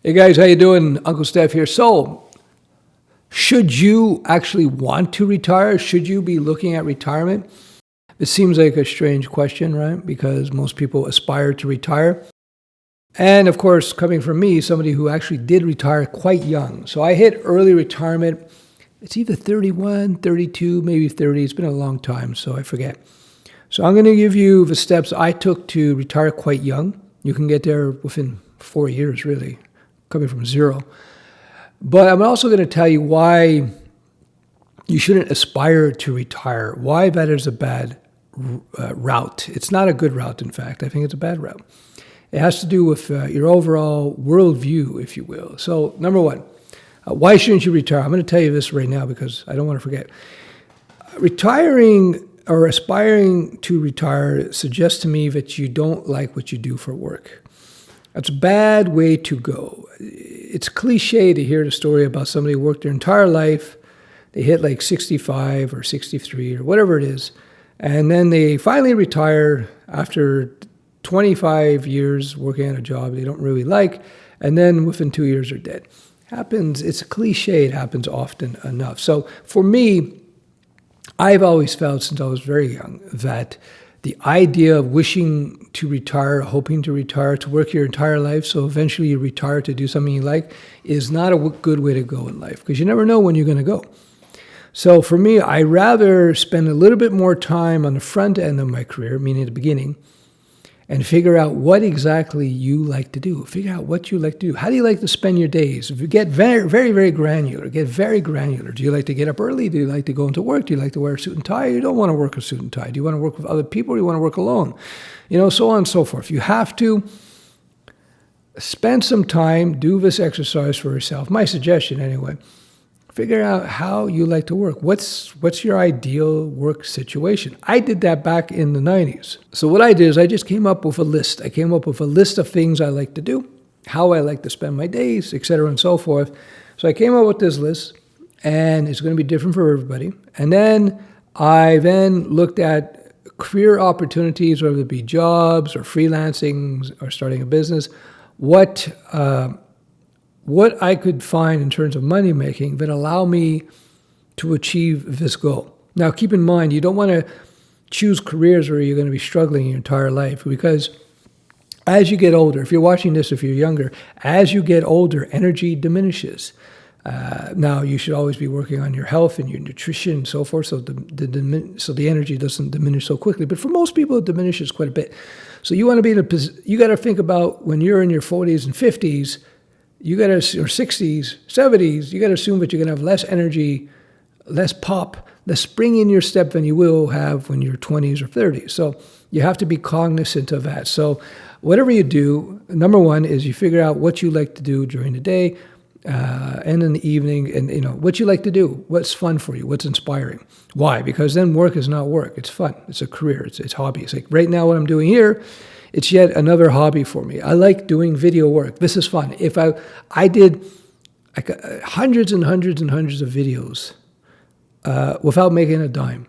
Hey guys, how you doing? Uncle Steph here. So, should you actually want to retire? Should you be looking at retirement? It seems like a strange question, right? Because most people aspire to retire. And of course, coming from me, somebody who actually did retire quite young. So I hit early retirement. It's either 31, 32, maybe 30. It's been a long time, so I forget. So I'm going to give you the steps I took to retire quite young. You can get there within 4 years, really, coming from zero. But I'm also going to tell you why you shouldn't aspire to retire, why that is a bad route. It's not a good route, in fact. I think it's a bad route. It has to do with your overall worldview, if you will. So, number one, why shouldn't you retire? I'm going to tell you this right now because I don't want to forget. Retiring or aspiring to retire suggests to me that you don't like what you do for work. That's a bad way to go. It's cliche to hear the story about somebody who worked their entire life, they hit like 65 or 63 or whatever it is, and then they finally retire after 25 years working at a job they don't really like, and then within 2 years are dead. Happens, it's a cliche, it happens often enough. So for me, I've always felt since I was very young that the idea of wishing to retire, hoping to retire, to work your entire life, so eventually you retire to do something you like, is not a good way to go in life because you never know when you're going to go. So for me, I rather spend a little bit more time on the front end of my career, meaning the beginning, and figure out what exactly you like to do. Figure out what you like to do. How do you like to spend your days? Get very, very, very granular. Get very granular. Do you like to get up early? Do you like to go into work? Do you like to wear a suit and tie? You don't want to work a suit and tie. Do you want to work with other people? Or do you want to work alone? So on and so forth. You have to spend some time, do this exercise for yourself. My suggestion, anyway. Figure out how you like to work. What's your ideal work situation? I did that back in the 90s. So what I did is I just came up with a list. I came up with a list of things I like to do, how I like to spend my days, etc., and so forth. So I came up with this list, and it's going to be different for everybody. And then I looked at career opportunities, whether it be jobs or freelancing or starting a business, what I could find in terms of money making that allow me to achieve this goal. Now, keep in mind, you don't want to choose careers where you're going to be struggling your entire life because as you get older, if you're watching this, if you're younger, as you get older, energy diminishes. Now, you should always be working on your health and your nutrition and so forth, so the energy doesn't diminish so quickly. But for most people, it diminishes quite a bit. So you want to be in a position. You got to think about when you're in your 40s and 50s. Or 60s, 70s, you got to assume that you're going to have less energy, less pop, less spring in your step than you will have when you're 20s or 30s. So you have to be cognizant of that. So whatever you do, number one is you figure out what you like to do during the day and in the evening, and what you like to do, what's fun for you, what's inspiring. Why? Because then work is not work. It's fun. It's a career. It's hobby. It's like right now what I'm doing here, it's yet another hobby for me. I like doing video work. This is fun. If I did like hundreds and hundreds and hundreds of videos without making a dime.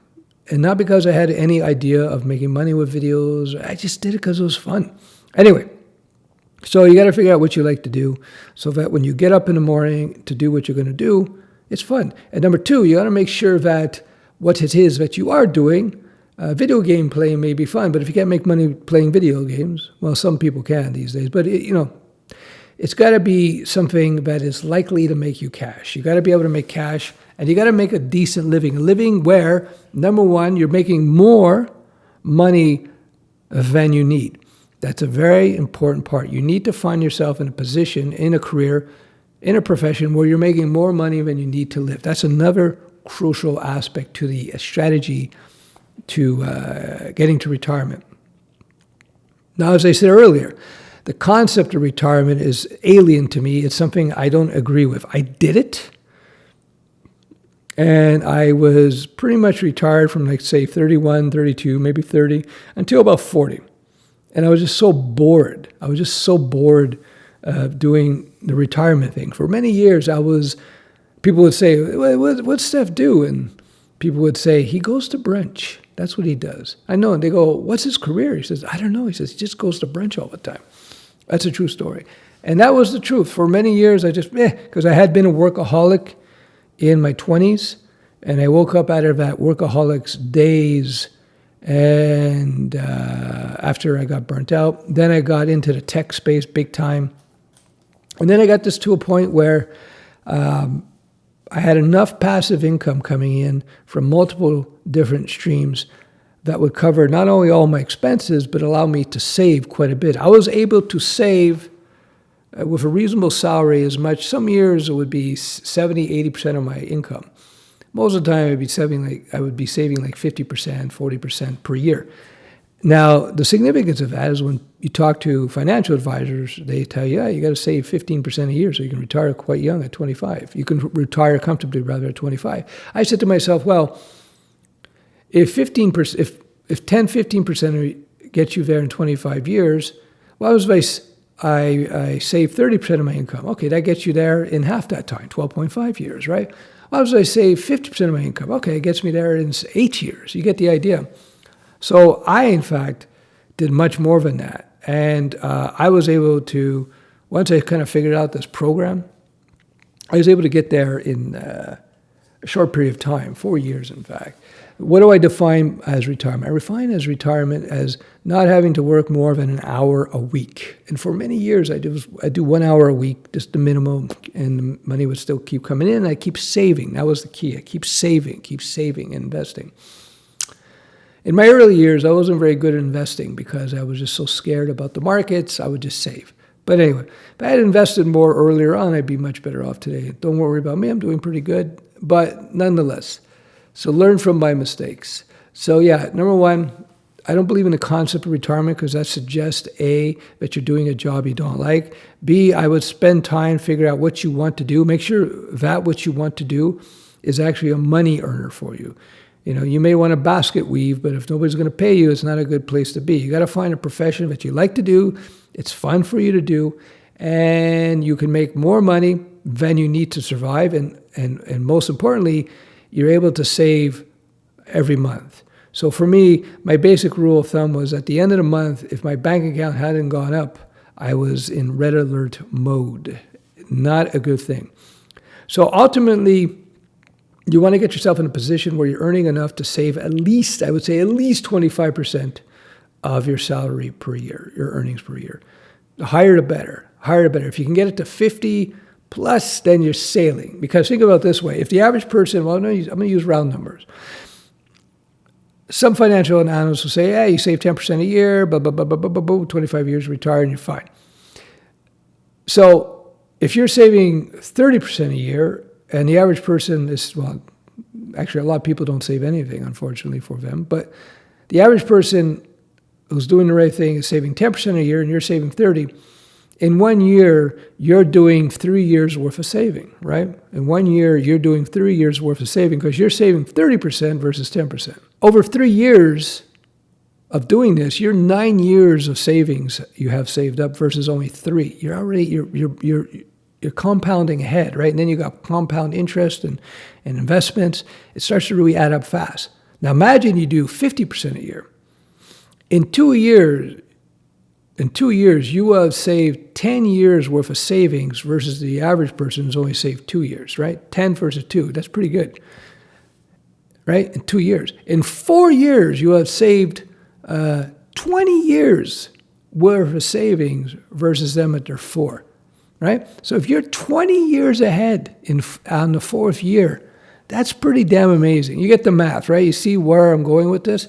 And not because I had any idea of making money with videos. I just did it because it was fun. Anyway, so you got to figure out what you like to do so that when you get up in the morning to do what you're going to do, it's fun. And number two, you got to make sure that what it is that you are doing, video game playing may be fun, but if you can't make money playing video games, well, some people can these days, but it's got to be something that is likely to make you cash. You got to be able to make cash, and you got to make a decent living, a living where, number one, you're making more money than you need. That's a very important part. You need to find yourself in a position, in a career, in a profession where you're making more money than you need to live. That's another crucial aspect to the strategy to getting to retirement. Now, as I said earlier, the concept of retirement is alien to me. It's something I don't agree with. I did it, and I was pretty much retired from, like, say, 31, 32, maybe 30, until about 40. And I was just so bored. I was just so bored doing the retirement thing. For many years, people would say, what's Steph do? And people would say, he goes to brunch. That's what he does. I know. And they go, what's his career? He says, I don't know. He says, he just goes to brunch all the time. That's a true story. And that was the truth. For many years, I just, because I had been a workaholic in my 20s, and I woke up out of that workaholic's days. And after I got burnt out, then I got into the tech space big time. And then I got this to a point where I had enough passive income coming in from multiple different streams that would cover not only all my expenses, but allow me to save quite a bit. I was able to save with a reasonable salary as much. Some years it would be 70, 80% of my income. Most of the time I would be saving like 50%, 40% per year. Now, the significance of that is when you talk to financial advisors, they tell you, you got to save 15% a year so you can retire quite young at 25. You can retire comfortably rather at 25. I said to myself, well, if 15%, if 10, 15% gets you there in 25 years, well, I save 30% of my income. Okay, that gets you there in half that time, 12.5 years, right? Well, I save 50% of my income. Okay, it gets me there in 8 years. You get the idea. So I, in fact, did much more than that. And I was able to, once I kind of figured out this program, I was able to get there in a short period of time, 4 years, in fact. What do I define as retirement? I define as retirement as not having to work more than an hour a week. And for many years, I do 1 hour a week, just the minimum, and the money would still keep coming in. And I keep saving. That was the key. I keep saving and investing. In my early years, I wasn't very good at investing because I was just so scared about the markets. I would just save. But anyway, if I had invested more earlier on, I'd be much better off today. Don't worry about me. I'm doing pretty good. But nonetheless, so learn from my mistakes. So yeah, number one, I don't believe in the concept of retirement because that suggests A, that you're doing a job you don't like. B, I would spend time figuring out what you want to do. Make sure that what you want to do is actually a money earner for you. You know, you may want to basket weave, but if nobody's going to pay you, it's not a good place to be. You got to find a profession that you like to do. It's fun for you to do, and you can make more money than you need to survive. And most importantly, you're able to save every month. So for me, my basic rule of thumb was at the end of the month, if my bank account hadn't gone up, I was in red alert mode. Not a good thing. So ultimately, you want to get yourself in a position where you're earning enough to save at least, I would say at least 25% of your salary per year, your earnings per year. The higher the better, higher the better. If you can get it to 50 plus, then you're sailing. Because think about it this way. If the average person, well, no, I'm going to use round numbers. Some financial analysts will say, hey, you save 10% a year, 25 years, retire, and you're fine. So if you're saving 30% a year, and the average person is, well, actually a lot of people don't save anything, unfortunately for them, but the average person who's doing the right thing is saving 10% a year and you're saving 30. In 1 year, you're doing 3 years worth of saving, right? In 1 year, you're doing 3 years worth of saving because you're saving 30% versus 10%. Over 3 years of doing this, you're 9 years of savings you have saved up versus only 3. You're already, you're compounding ahead, right? And then you got compound interest and investments. It starts to really add up fast. Now imagine you do 50% a year. In 2 years, you will have saved 10 years worth of savings versus the average person who's only saved 2 years, right? 10 versus 2, that's pretty good, right? In 2 years. In 4 years, you have saved 20 years worth of savings versus them at their 4. Right? So if you're 20 years ahead on the 4th year, that's pretty damn amazing. You get the math, right? You see where I'm going with this?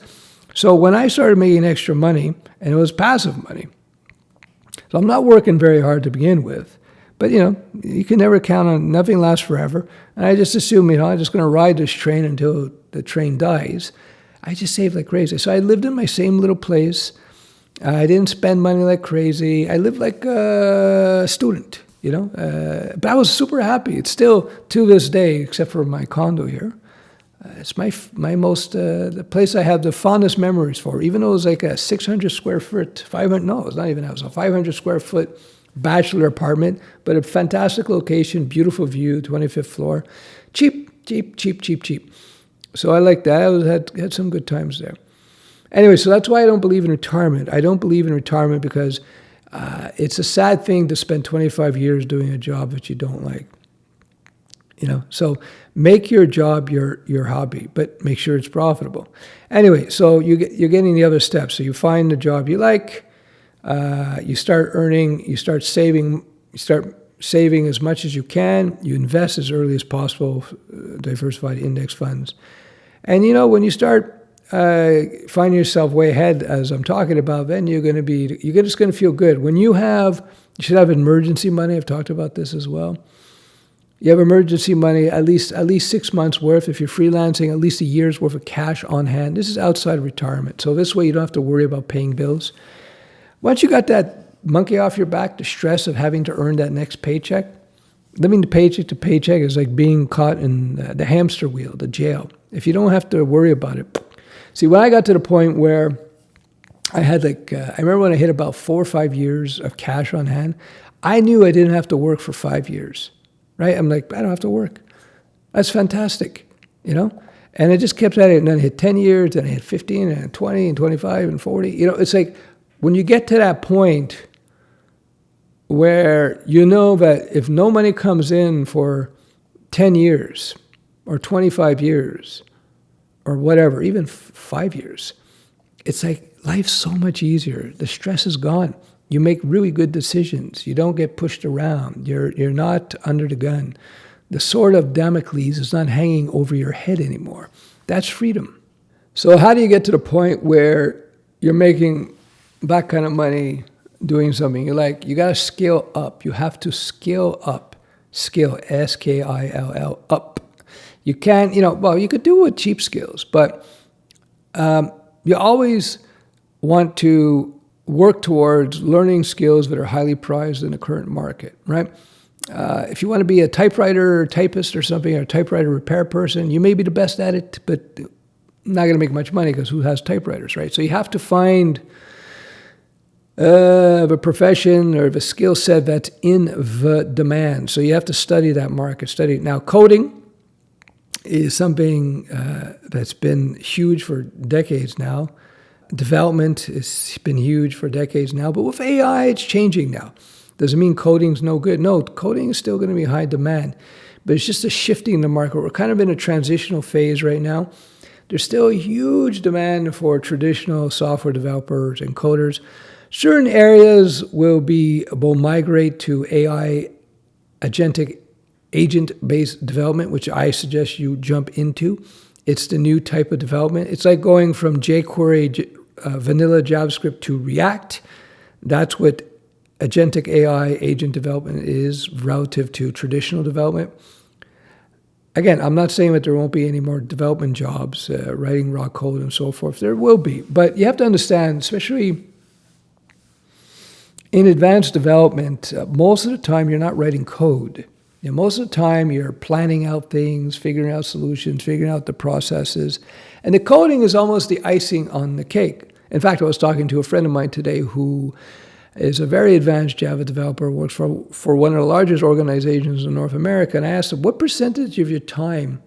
So when I started making extra money, and it was passive money, so I'm not working very hard to begin with, but you can never count on, nothing lasts forever. And I just assume, I'm just going to ride this train until the train dies. I just saved like crazy. So I lived in my same little place. I didn't spend money like crazy. I lived like a student, but I was super happy. It's still, to this day, except for my condo here, it's my most, the place I have the fondest memories for, even though it was like a 600 square foot, 500, no, it's not even that, it was a 500 square foot bachelor apartment, but a fantastic location, beautiful view, 25th floor, cheap. So I like that. I had some good times there. Anyway, so that's why I don't believe in retirement. I don't believe in retirement because It's a sad thing to spend 25 years doing a job that you don't like. So make your job your hobby, but make sure it's profitable. Anyway, so you're getting the other steps. So you find the job you like, you start earning, you start saving as much as you can. You invest as early as possible, diversified index funds. And when you start finding yourself way ahead, as I'm talking about, then you're just going to feel good. You should have emergency money. I've talked about this as well. You have emergency money, at least 6 months worth. If you're freelancing, at least a year's worth of cash on hand. This is outside of retirement. So this way you don't have to worry about paying bills. Once you got that monkey off your back, the stress of having to earn that next paycheck, living the paycheck to paycheck is like being caught in the hamster wheel, the jail. If you don't have to worry about it. See, when I got to the point where I had I remember when I hit about 4 or 5 years of cash on hand, I knew I didn't have to work for 5 years. Right? I'm like, I don't have to work. That's fantastic, And I just kept at it. And then I hit 10 years, then I hit 15, and 20, and 25, and 40. It's like when you get to that point where you know that if no money comes in for 10 years or 25 years or whatever, even 5 years, it's like life's so much easier. The stress is gone. You make really good decisions. You don't get pushed around. You're not under the gun. The sword of Damocles is not hanging over your head anymore. That's freedom. So how do you get to the point where you're making that kind of money doing something you like? You got to scale up. You have to scale up. Skill, S-K-I-L-L, up. You can't, you could do it with cheap skills, but you always want to work towards learning skills that are highly prized in the current market, right? If you want to be a typewriter or typist or something, or a typewriter repair person, you may be the best at it, but not going to make much money because who has typewriters, right? So you have to find the profession or the skill set that's in the demand. So you have to study that market, Now, coding is something that's been huge for decades now. Development has been huge for decades now, but with AI, it's changing now. Does it mean coding's no good? No, coding is still going to be high demand, but it's just a shifting in the market. We're kind of in a transitional phase right now. There's still a huge demand for traditional software developers and coders. Certain areas will migrate to AI agentic agent-based development, which I suggest you jump into. It's the new type of development. It's like going from jQuery, vanilla JavaScript to React. That's what agentic AI agent development is relative to traditional development. Again, I'm not saying that there won't be any more development jobs, writing raw code and so forth. There will be. But you have to understand, especially in advanced development, most of the time you're not writing code. Most of the time you're planning out things, figuring out solutions, figuring out the processes. And the coding is almost the icing on the cake. In fact, I was talking to a friend of mine today who is a very advanced Java developer, works for one of the largest organizations in North America. And I asked him, what percentage of your time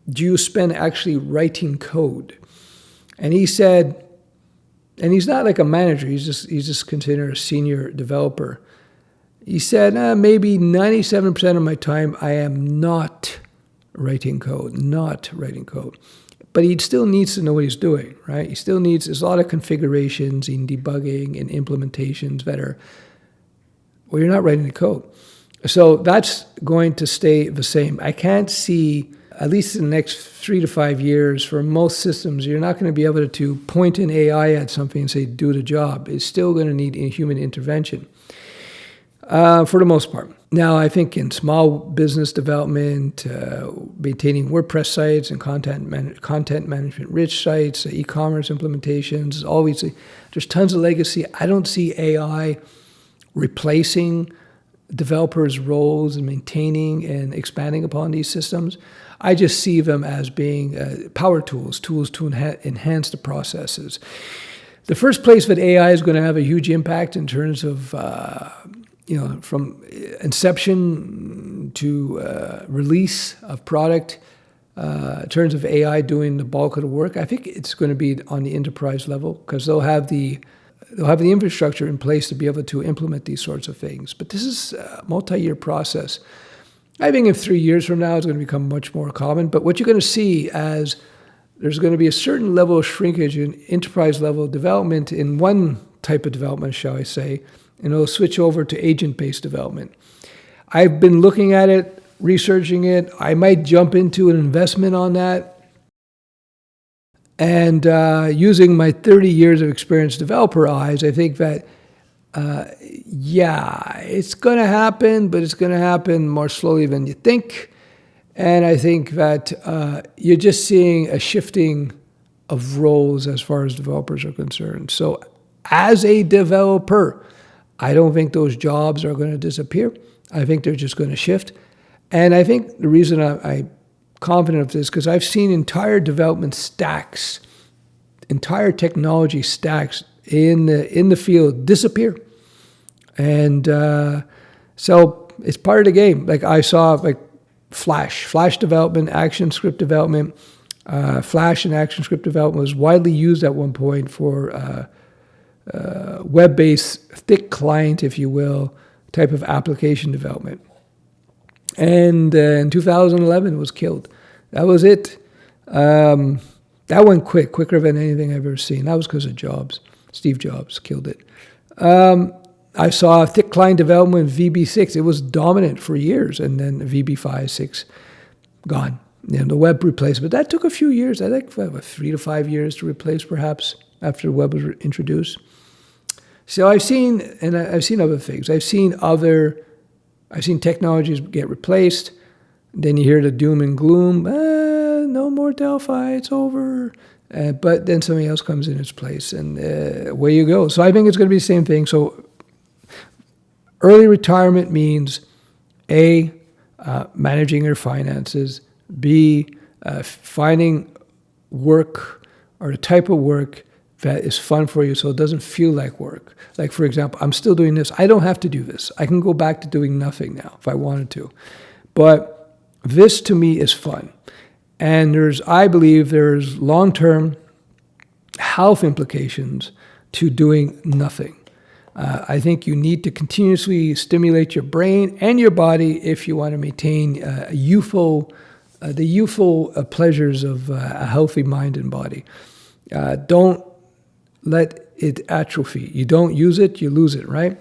do you spend actually writing code? And he said, and he's not like a manager, he's just considered a senior developer. He said, maybe 97% of my time I am not writing code. But he still needs to know what he's doing, right? There's a lot of configurations and debugging and implementations that are, well, you're not writing the code. So that's going to stay the same. I can't see, at least in the next 3 to 5 years, for most systems, you're not going to be able to point an AI at something and say, do the job. It's still going to need human intervention. For the most part. Now, I think in small business development, maintaining WordPress sites and content management rich sites, e-commerce implementations, there's tons of legacy. I don't see AI replacing developers' roles in maintaining and expanding upon these systems. I just see them as being power tools to enhance the processes. The first place that AI is going to have a huge impact in terms of from inception to release of product, in terms of AI doing the bulk of the work, I think it's going to be on the enterprise level because they'll have the they'll have the infrastructure in place to be able to implement these sorts of things. But this is a multi-year process. I think in 3 years from now, it's going to become much more common. But what you're going to see as there's going to be a certain level of shrinkage in enterprise level development in one type of development, shall I say, and it'll switch over to agent-based development. I've been looking at it, researching it. I might jump into an investment on that. And using my 30 years of experience developer eyes, I think that, yeah, it's going to happen, but it's going to happen more slowly than you think. And I think that you're just seeing a shifting of roles as far as developers are concerned. So as a developer, I don't think those jobs are going to disappear. I think they're just going to shift. And I think the reason I'm confident of this, because I've seen entire development stacks, entire technology stacks in the field disappear. And so it's part of the game. Like I saw like Flash development, ActionScript development. Flash and ActionScript development was widely used at one point for web-based thick client, if you will, type of application development. And in 2011, it was killed. That was it. That went quicker than anything I've ever seen. That was because of Jobs. Steve Jobs killed it. I saw thick client development in VB6. It was dominant for years, and then VB5, 6, gone. The web replacement. That took a few years. I think 3 to 5 years to replace, perhaps, after the web was introduced. So I've seen other things. I've seen technologies get replaced. Then you hear the doom and gloom. No more Delphi, it's over. But then something else comes in its place, and away you go. So I think it's going to be the same thing. So early retirement means A, managing your finances, B, finding work or a type of work that is fun for you so it doesn't feel like work. Like, for example, I'm still doing this. I don't have to do this. I can go back to doing nothing now if I wanted to. But this, to me, is fun. And I believe there's long-term health implications to doing nothing. I think you need to continuously stimulate your brain and your body if you want to maintain the youthful pleasures of a healthy mind and body. Don't let it atrophy. You don't use it, you lose it, right?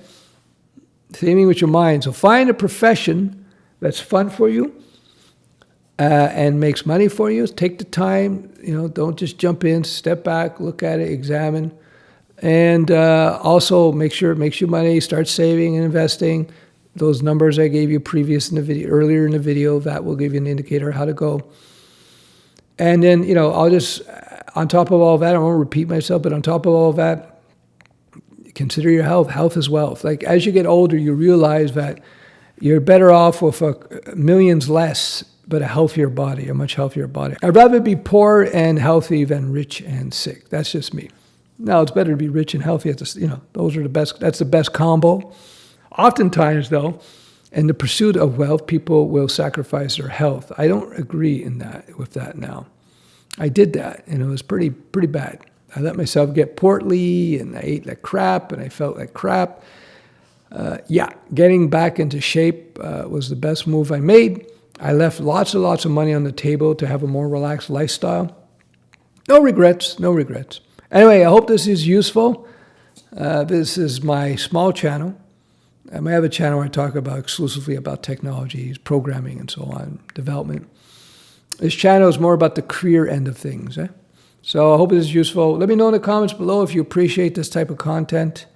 Same thing with your mind. So find a profession that's fun for you and makes money for you. Take the time, don't just jump in, step back, look at it, examine. And also make sure it makes you money, start saving and investing. Those numbers I gave you earlier in the video, that will give you an indicator of how to go. And then, I'll just, on top of all that, I won't repeat myself, but on top of all that, consider your health. Health is wealth. Like, as you get older, you realize that you're better off with millions less, but a healthier body, a much healthier body. I'd rather be poor and healthy than rich and sick. That's just me. Now, it's better to be rich and healthy. Those are the best. That's the best combo. Oftentimes, though, in the pursuit of wealth, people will sacrifice their health. I don't agree with that now. I did that, and it was pretty bad. I let myself get portly, and I ate like crap, and I felt like crap. Getting back into shape was the best move I made. I left lots and lots of money on the table to have a more relaxed lifestyle. No regrets. Anyway, I hope this is useful. This is my small channel. I might have a channel where I talk exclusively about technologies, programming, and so on, development. This channel is more about the career end of things. So I hope it is useful. Let me know in the comments below if you appreciate this type of content.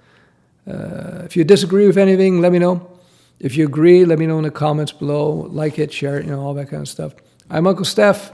If you disagree with anything, let me know. If you agree, let me know in the comments below. Like it, share it, all that kind of stuff. I'm Uncle Steph.